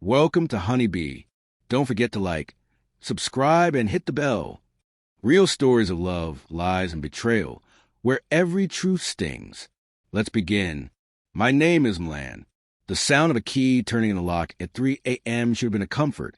Welcome to Honeybee. Don't forget to like, subscribe, and hit the bell. Real stories of love, lies, and betrayal, where every truth stings. Let's begin. My name is Mlan. The sound of a key turning in the lock at 3 a.m. should have been a comfort,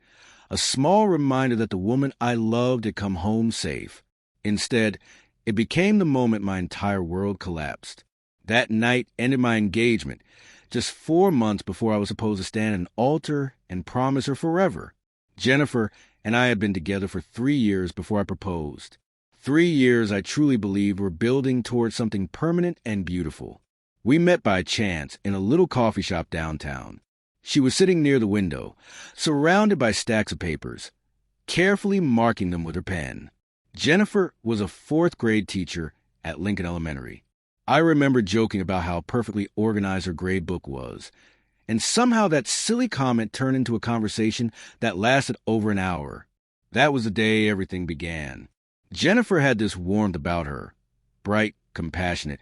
a small reminder that the woman I loved had come home safe. Instead, it became the moment my entire world collapsed. That night ended my engagement, just 4 months before I was supposed to stand at an altar and promise her forever. Jennifer and I had been together for 3 years before I proposed. 3 years I truly believed were building towards something permanent and beautiful. We met by chance in a little coffee shop downtown. She was sitting near the window, surrounded by stacks of papers, carefully marking them with her pen. Jennifer was a 4th grade teacher at Lincoln Elementary. I remember joking about how perfectly organized her grade book was, and somehow that silly comment turned into a conversation that lasted over an hour. That was the day everything began. Jennifer had this warmth about her, bright, compassionate,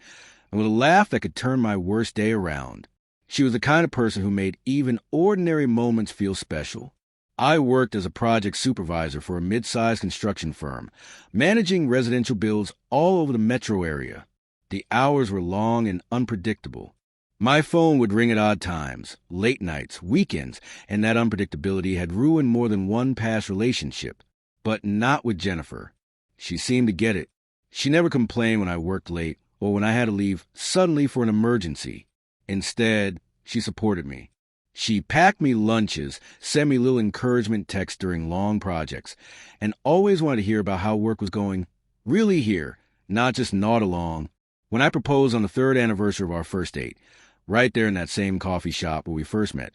and with a laugh that could turn my worst day around. She was the kind of person who made even ordinary moments feel special. I worked as a project supervisor for a mid-sized construction firm, managing residential builds all over the metro area. The hours were long and unpredictable. My phone would ring at odd times, late nights, weekends, and that unpredictability had ruined more than one past relationship. But not with Jennifer. She seemed to get it. She never complained when I worked late or when I had to leave suddenly for an emergency. Instead, she supported me. She packed me lunches, sent me little encouragement texts during long projects, and always wanted to hear about how work was going really here, not just nod along. When I proposed on the 3rd anniversary of our first date, right there in that same coffee shop where we first met,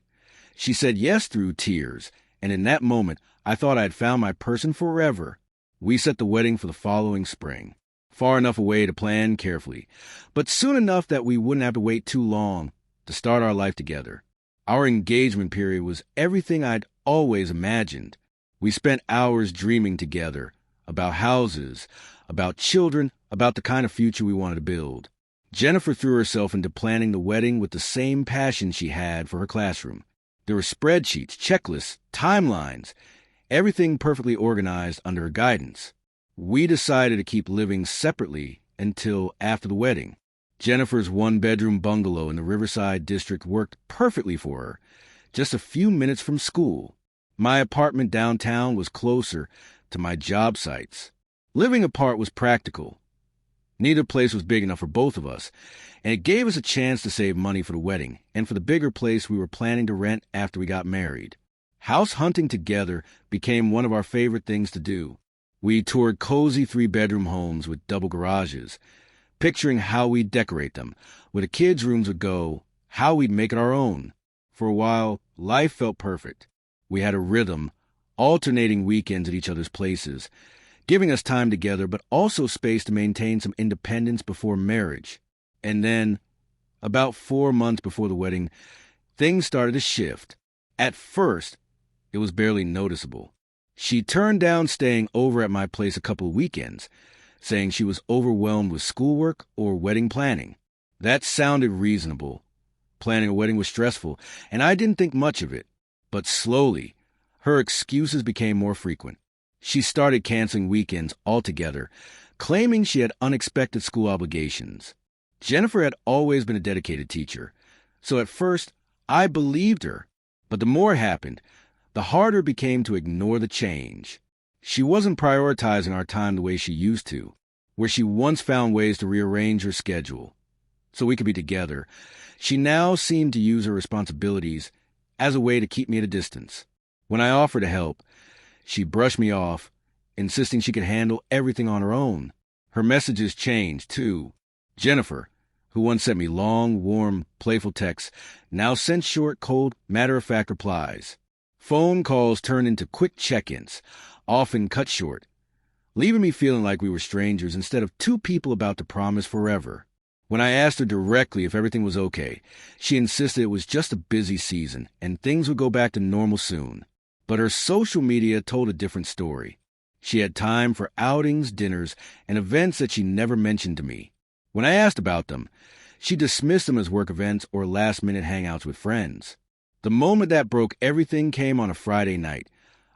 she said yes through tears, and in that moment, I thought I had found my person forever. We set the wedding for the following spring, far enough away to plan carefully, but soon enough that we wouldn't have to wait too long to start our life together. Our engagement period was everything I'd always imagined. We spent hours dreaming together about houses, about children, about the kind of future we wanted to build. Jennifer threw herself into planning the wedding with the same passion she had for her classroom. There were spreadsheets, checklists, timelines, everything perfectly organized under her guidance. We decided to keep living separately until after the wedding. Jennifer's 1-bedroom bungalow in the Riverside district worked perfectly for her, just a few minutes from school. My apartment downtown was closer to my job sites. Living apart was practical. Neither place was big enough for both of us, and it gave us a chance to save money for the wedding and for the bigger place we were planning to rent after we got married. House hunting together became one of our favorite things to do. We toured cozy 3-bedroom homes with double garages, picturing how we'd decorate them, where the kids' rooms would go, how we'd make it our own. For a while, life felt perfect. We had a rhythm, alternating weekends at each other's places, giving us time together but also space to maintain some independence before marriage. And then, about 4 months before the wedding, things started to shift. At first, it was barely noticeable. She turned down staying over at my place a couple of weekends, saying she was overwhelmed with schoolwork or wedding planning. That sounded reasonable. Planning a wedding was stressful, and I didn't think much of it. But slowly, her excuses became more frequent. She started canceling weekends altogether, claiming she had unexpected school obligations. Jennifer had always been a dedicated teacher, so at first, I believed her. But the more it happened, the harder it became to ignore the change. She wasn't prioritizing our time the way she used to, where she once found ways to rearrange her schedule so we could be together. She now seemed to use her responsibilities as a way to keep me at a distance. When I offered to help, she brushed me off, insisting she could handle everything on her own. Her messages changed, too. Jennifer, who once sent me long, warm, playful texts, now sent short, cold, matter-of-fact replies. Phone calls turned into quick check-ins, often cut short, leaving me feeling like we were strangers instead of two people about to promise forever. When I asked her directly if everything was okay, she insisted it was just a busy season and things would go back to normal soon. But her social media told a different story. She had time for outings, dinners, and events that she never mentioned to me. When I asked about them, she dismissed them as work events or last-minute hangouts with friends. The moment that broke everything came on a Friday night,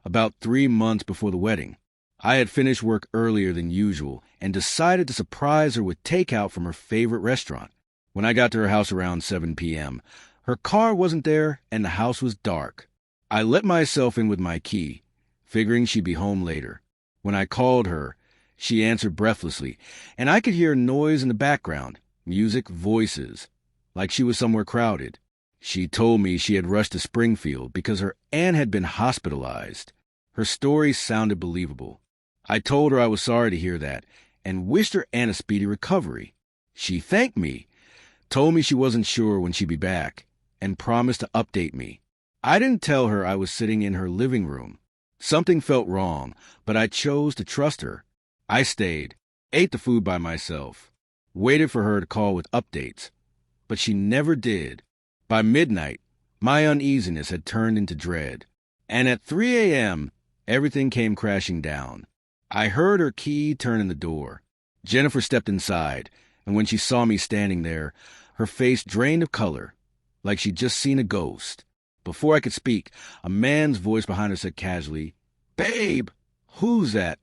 about 3 months before the wedding. I had finished work earlier than usual and decided to surprise her with takeout from her favorite restaurant. When I got to her house around 7 p.m., her car wasn't there and the house was dark. I let myself in with my key, figuring she'd be home later. When I called her, she answered breathlessly, and I could hear noise in the background, music, voices, like she was somewhere crowded. She told me she had rushed to Springfield because her aunt had been hospitalized. Her story sounded believable. I told her I was sorry to hear that and wished her aunt a speedy recovery. She thanked me, told me she wasn't sure when she'd be back, and promised to update me. I didn't tell her I was sitting in her living room. Something felt wrong, but I chose to trust her. I stayed, ate the food by myself, waited for her to call with updates, but she never did. By midnight, my uneasiness had turned into dread, and at 3 a.m., everything came crashing down. I heard her key turn in the door. Jennifer stepped inside, and when she saw me standing there, her face drained of color, like she'd just seen a ghost. Before I could speak, a man's voice behind her said casually, "Babe, who's that?"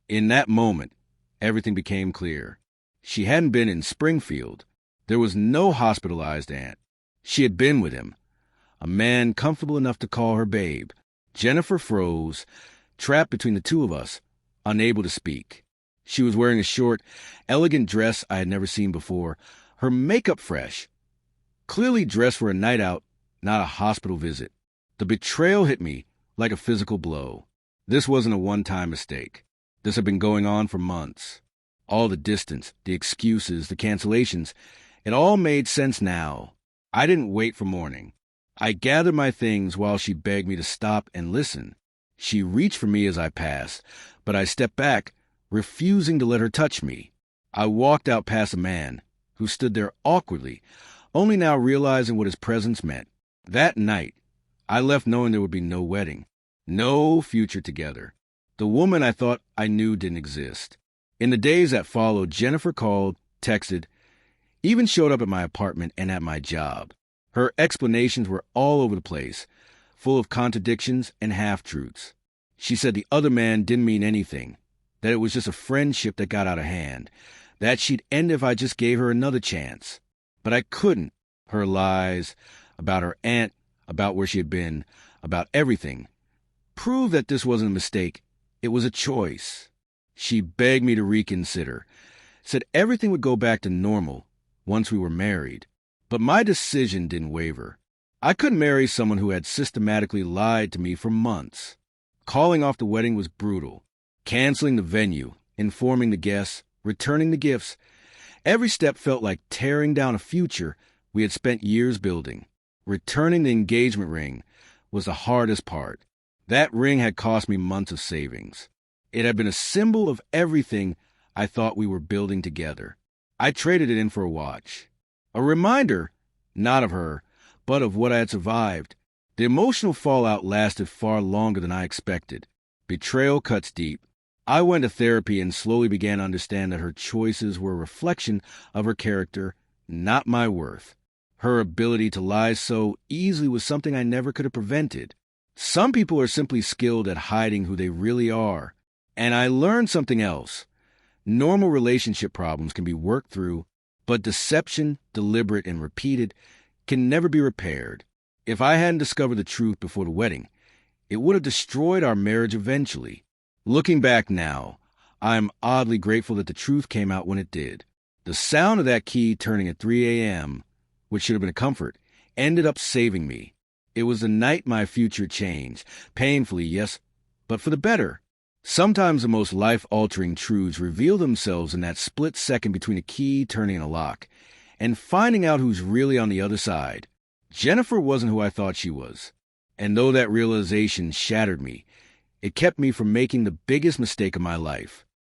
In that moment, everything became clear. She hadn't been in Springfield. There was no hospitalized aunt. She had been with him, a man comfortable enough to call her babe. Jennifer froze, trapped between the two of us, unable to speak. She was wearing a short, elegant dress I had never seen before, her makeup fresh, clearly dressed for a night out, not a hospital visit. The betrayal hit me like a physical blow. This wasn't a one-time mistake. This had been going on for months. All the distance, the excuses, the cancellations, it all made sense now. I didn't wait for morning. I gathered my things while she begged me to stop and listen. She reached for me as I passed, but I stepped back, refusing to let her touch me. I walked out past a man who stood there awkwardly, only now realizing what his presence meant. That night, I left knowing there would be no wedding, no future together. The woman I thought I knew didn't exist. In the days that followed, Jennifer called, texted, even showed up at my apartment and at my job. Her explanations were all over the place, full of contradictions and half-truths. She said the other man didn't mean anything, that it was just a friendship that got out of hand, that she'd end if I just gave her another chance. But I couldn't. Her lies about her aunt, about where she had been, about everything, proved that this wasn't a mistake. It was a choice. She begged me to reconsider, said everything would go back to normal once we were married. But my decision didn't waver. I couldn't marry someone who had systematically lied to me for months. Calling off the wedding was brutal. Canceling the venue, informing the guests, returning the gifts. Every step felt like tearing down a future we had spent years building. Returning the engagement ring was the hardest part. That ring had cost me months of savings. It had been a symbol of everything I thought we were building together. I traded it in for a watch. A reminder, not of her, but of what I had survived. The emotional fallout lasted far longer than I expected. Betrayal cuts deep. I went to therapy and slowly began to understand that her choices were a reflection of her character, not my worth. Her ability to lie so easily was something I never could have prevented. Some people are simply skilled at hiding who they really are. And I learned something else. Normal relationship problems can be worked through, but deception, deliberate and repeated, can never be repaired. If I hadn't discovered the truth before the wedding, it would have destroyed our marriage eventually. Looking back now, I'm oddly grateful that the truth came out when it did. The sound of that key turning at 3 a.m., which should have been a comfort, ended up saving me. It was the night my future changed. Painfully, yes, but for the better. Sometimes the most life-altering truths reveal themselves in that split second between a key turning in a lock and finding out who's really on the other side. Jennifer wasn't who I thought she was. And though that realization shattered me, it kept me from making the biggest mistake of my life.